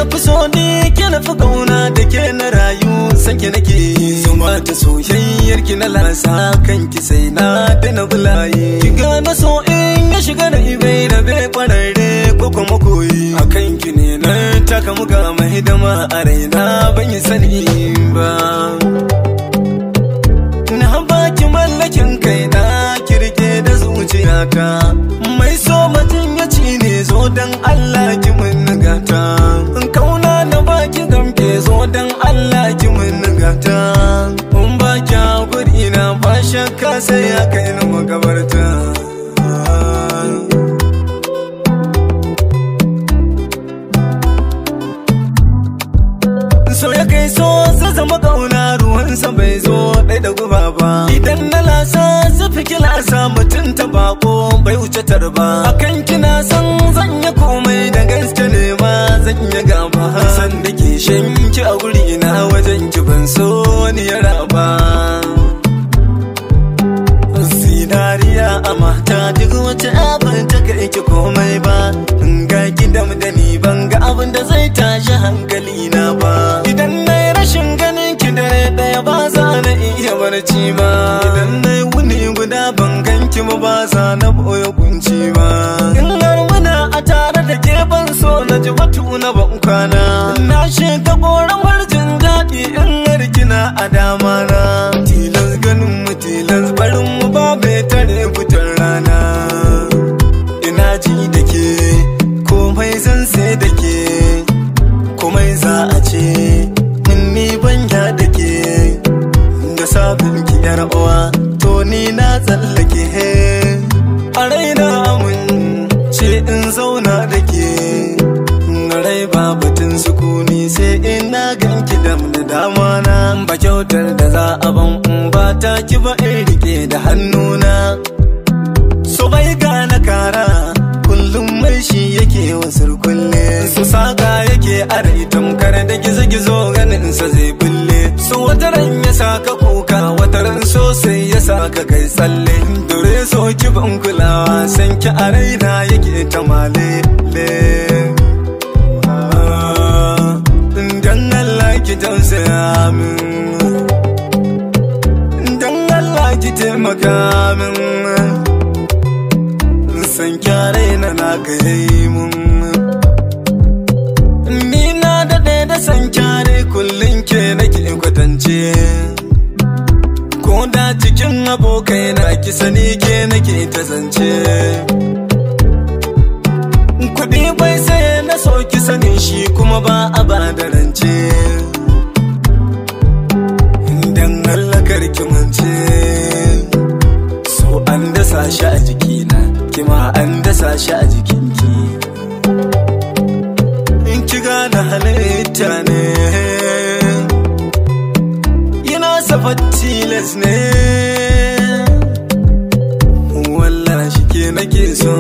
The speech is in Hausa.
na fi so ni ke na fi kauna da ke na rayu san ki nake zuma ta soyayyar ki na lasa kan ki sai na daina bulaye ki gane so in ya shiga da ibai da bai kwararre ko kuma koyi akan ki ne na taka muka mai hidima a raina ban yi sani ba na baki mallakin kai na kirke da zuciyata mai so mutum ya ci ne zo dan Allah ki mun nagata in kauna na baki gamke zo dan Allah ki mun nagata in baki hakuri na ba shakka sai ya kai ni magabarta so ya kai so sai zama kauna ruwansa bai zo ɗai da guba ba idan na lasa zafi kilasa mutum ta bako bai wuce tarba akan kina san zan yi komai da gaske ne ma zan yi gaba san da ke shanki a guri na wajen ki ban so ni ya raba zinariya a mata duk wata abin ta kai ki komai ba in ga gidan da ni ban ga abin da zai tashi hankali na ba idan na yi rashin ganin ki dare daya ba za na iya barci ba idan na yi wuni guda ban ganki ba za na boye kunci ba in har muna a tare da ke ban so na ji batu na ban kwana na shiga ƙoramar jin daɗi in har kina a dama na tilas ganin mu tilas barin mu ba bai tare fitar rana ina ji da ke komai zan sai da ke komai za a ce in ni banya da ke da sabin ki yar uwa to ni na tsallake a raina mun ce in zauna da ke rai ba batun sukuni sai in na ganki dam da dama na ba kyautar da za a ban ba ta ki ba in rike da hannuna so bai gane kara kullum mai shi yake wasar kulle su saka yake a rai tamkar da gizo-gizo ganin sa zai bulle so wataran ya saka kuka wataran so sai ya saka kai tsalle dore so ki ban kulawa san ki a raina yake ta malele dan Allah ki tausaya min dan Allah ki taimaka min san kyare na gaye mun ni na daɗe da san kyare kullum ke nake kwatance ko da cikin abokai na ki sani ke nake ta zance kuɗi bai sai na so ki sani shi kuma ba a ba da rance dan Allah karki mance so an dasa shi a jikina kima an dasa shi a jikinki in ki gane halitta ne yana safa tilas ne wallahi shi ke nake so